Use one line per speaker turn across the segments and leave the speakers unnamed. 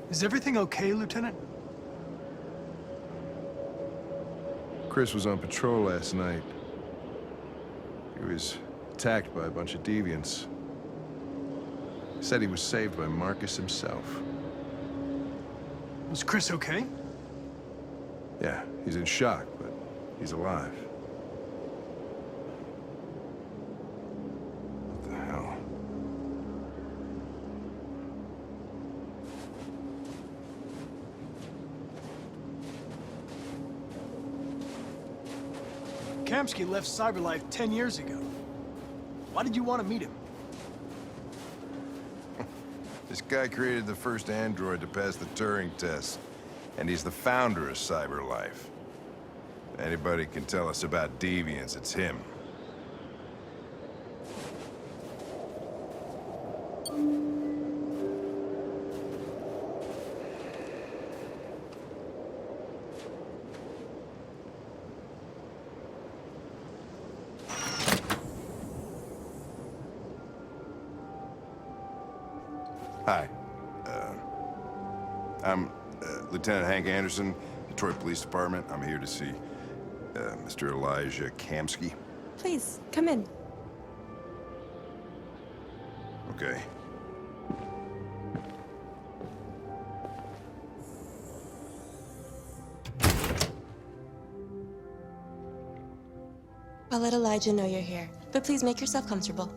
Is everything okay, Lieutenant?
Chris was on patrol last night. He was attacked by a bunch of deviants. He said he was saved by Marcus himself.
Was Chris okay?
Yeah, he's in shock, but he's alive. What the hell?
Kamsky left Cyberlife 10 years ago. Why did you want to meet him?
This guy created the first android to pass the Turing test, and he's the founder of Cyberlife. If anybody can tell us about deviants, it's him. Hi. I'm Lieutenant Hank Anderson, Detroit Police Department. I'm here to see Mr. Elijah Kamsky.
Please, come in.
Okay.
I'll let Elijah know you're here, but please make yourself comfortable.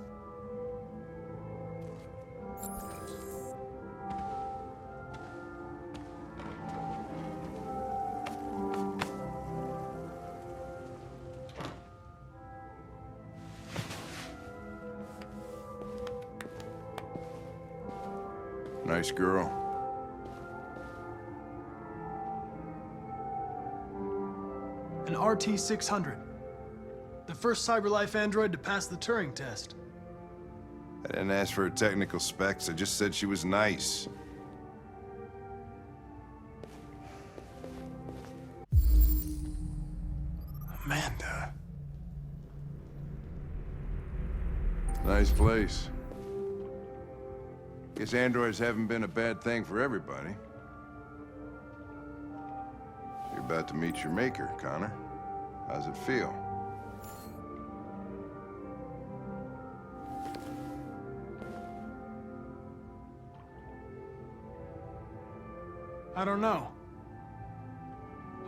Nice girl.
An RT-600. The first Cyberlife android to pass the Turing test.
I didn't ask for her technical specs. I just said she was nice.
Amanda.
Nice place. Guess androids haven't been a bad thing for everybody. You're about to meet your maker, Connor. How's it feel?
I don't know.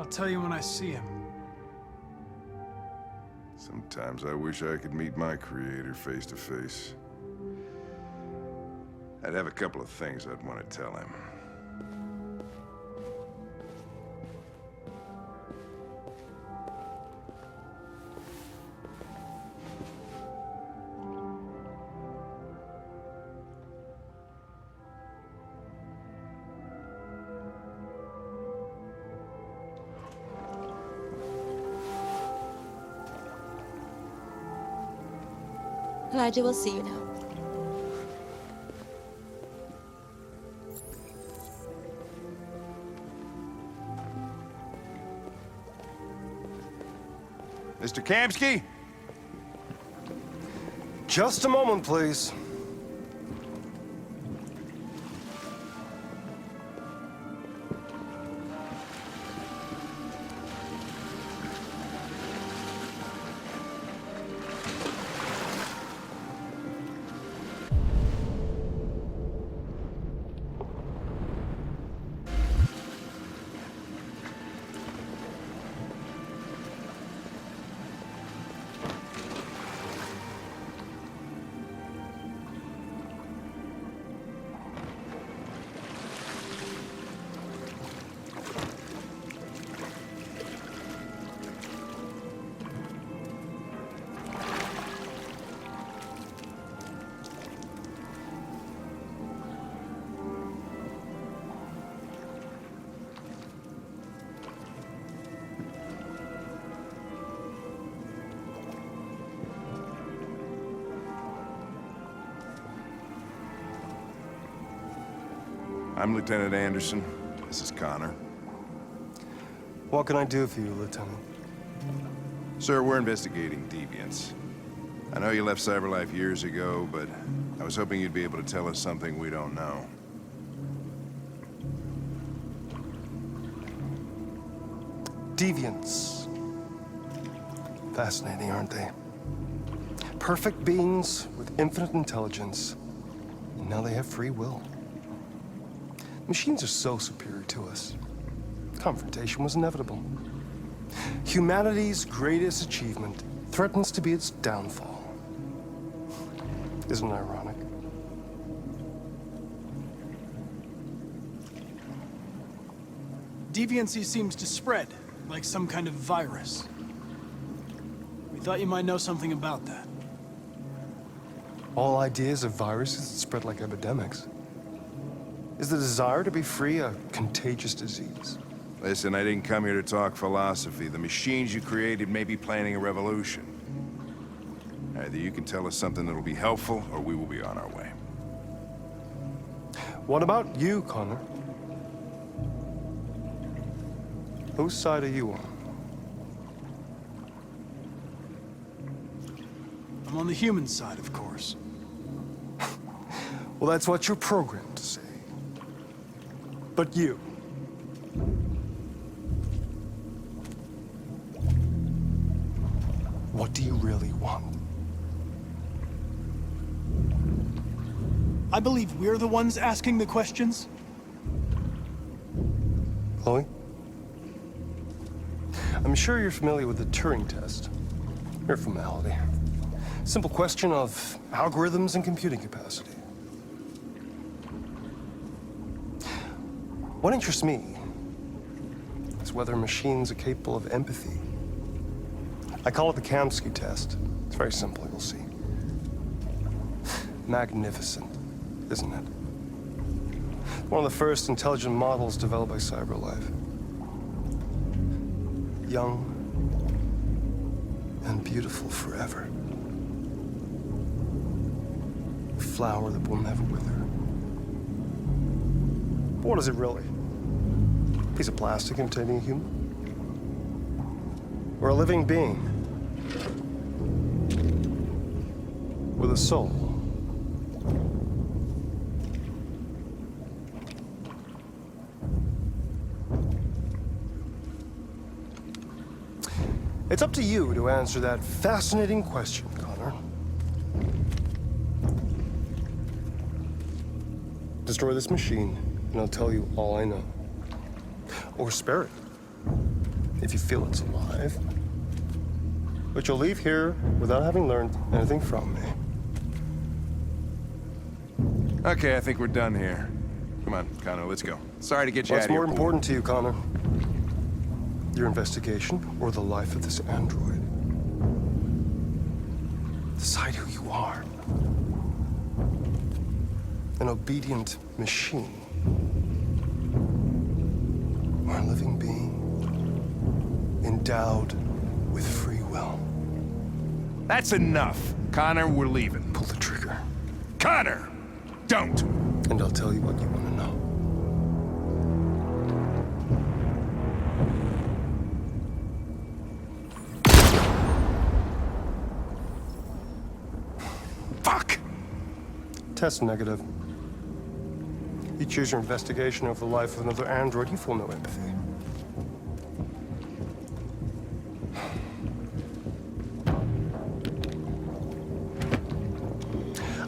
I'll tell you when I see him.
Sometimes I wish I could meet my creator face to face. I'd have a couple of things I'd want to tell him.
Elijah will see you now.
Mr. Kamsky?
Just a moment, please.
I'm Lieutenant Anderson. This is Connor.
What can I do for you, Lieutenant?
Sir, we're investigating deviants. I know you left Cyberlife years ago, but I was hoping you'd be able to tell us something we don't know.
Deviants. Fascinating, aren't they? Perfect beings with infinite intelligence. And now they have free will. Machines are so superior to us. Confrontation was inevitable. Humanity's greatest achievement threatens to be its downfall. Isn't it ironic?
Deviancy seems to spread, like some kind of virus. We thought you might know something about that.
All ideas of viruses that spread like epidemics. Is the desire to be free a contagious disease?
Listen, I didn't come here to talk philosophy. The machines you created may be planning a revolution. Either you can tell us something that'll be helpful, or we will be on our way.
What about you, Connor? Whose side are you on?
I'm on the human side, of course.
Well, that's what you're programmed to say. But you. What do you really want?
I believe we're the ones asking the questions.
Chloe? I'm sure you're familiar with the Turing test. Mere formality. Simple question of algorithms and computing capacity. What interests me is whether machines are capable of empathy. I call it the Kamsky test. It's very simple, you'll see. Magnificent, isn't it? One of the first intelligent models developed by CyberLife. Young and beautiful forever. A flower that will never wither. But what is it really? A piece of plastic imitating a human? Or a living being? With a soul? It's up to you to answer that fascinating question, Connor. Destroy this machine, and I'll tell you all I know. Or spare it, if you feel it's alive. But you'll leave here without having learned anything from me.
Okay, I think we're done here. Come on, Connor, let's go. Sorry to get you out
What's
of here.
more important to you, Connor? Your investigation or the life of this android? Decide who you are. An obedient machine. Or a living being endowed with free will.
That's enough. Connor, we're leaving.
Pull the trigger.
Connor! Don't!
And I'll tell you what you want to know.
Fuck!
Test negative. You choose your investigation over the life of another android, you feel no empathy.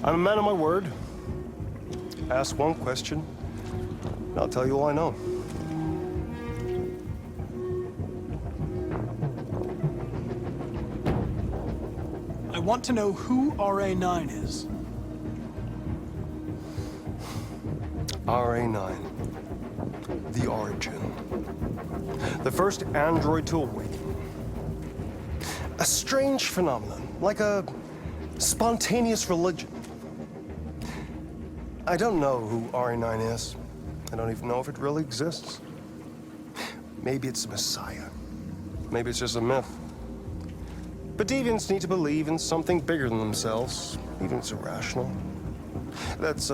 I'm a man of my word. Ask one question, and I'll tell you all I know.
I want to know who RA9 is.
RA9. The origin. The first android to awaken. A strange phenomenon, like a spontaneous religion. I don't know who RA9 is. I don't even know if it really exists. Maybe it's a messiah. Maybe it's just a myth. But deviants need to believe in something bigger than themselves, even if it's irrational. That's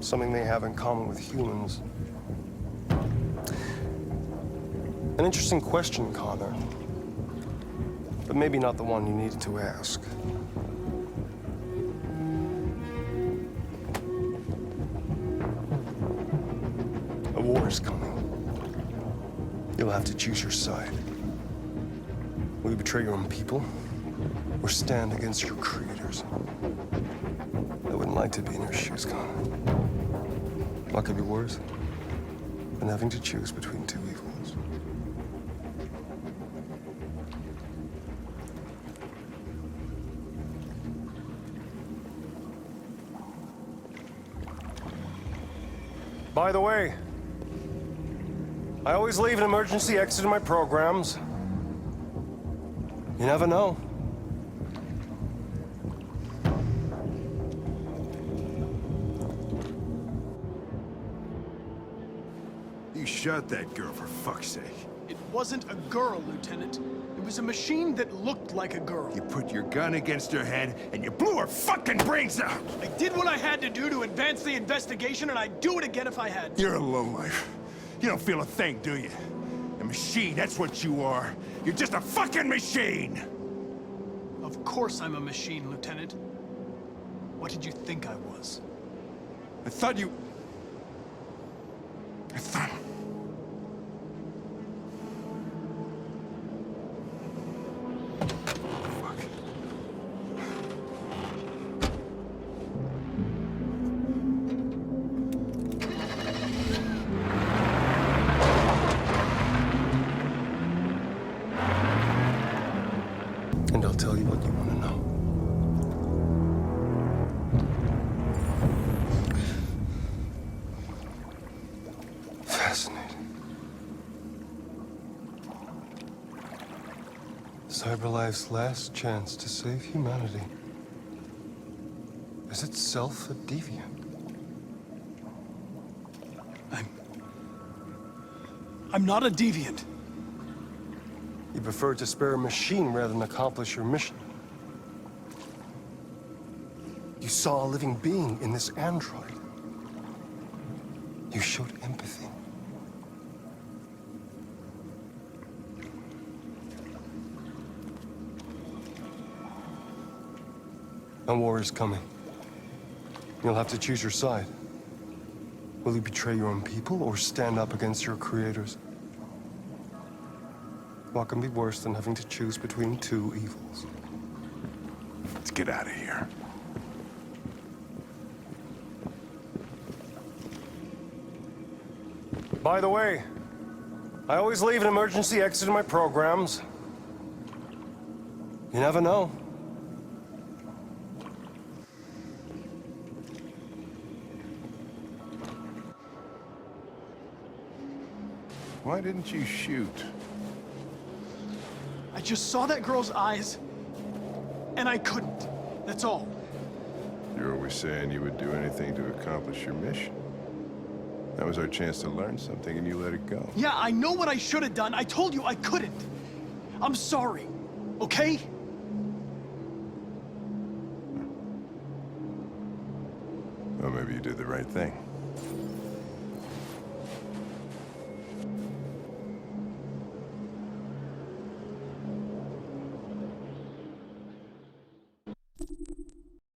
something they have in common with humans. An interesting question, Connor. But maybe not the one you needed to ask. A war is coming. You'll have to choose your side. Will you betray your own people or stand against your creators? I wouldn't like to be in your shoes, Connor. What could be worse than having to choose between two evils? By the way, I always leave an emergency exit in my programs. You never know.
You shot that girl, for fuck's sake.
It wasn't a girl, Lieutenant. It was a machine that looked like a girl.
You put your gun against her head, and you blew her fucking brains out!
I did what I had to do to advance the investigation, and I'd do it again if I had to.
You're a lowlife. You don't feel a thing, do you? A machine, that's what you are. You're just a fucking machine!
Of course I'm a machine, Lieutenant. What did you think I was?
I thought you... I thought... Fuck.
And I'll tell you what you want to know. Fascinating. CyberLife's last chance to save humanity is itself a deviant.
I'm not a deviant.
You prefer to spare a machine rather than accomplish your mission. You saw a living being in this android. You showed empathy. A war is coming. You'll have to choose your side. Will you betray your own people or stand up against your creators? What can be worse than having to choose between two evils?
Let's get out of here.
By the way, I always leave an emergency exit in my programs. You never know.
Why didn't you shoot?
I just saw that girl's eyes, and I couldn't. That's all.
You're always saying you would do anything to accomplish your mission. That was our chance to learn something, and you let it go.
Yeah, I know what I should have done. I told you I couldn't. I'm sorry, okay?
Well, maybe you did the right thing.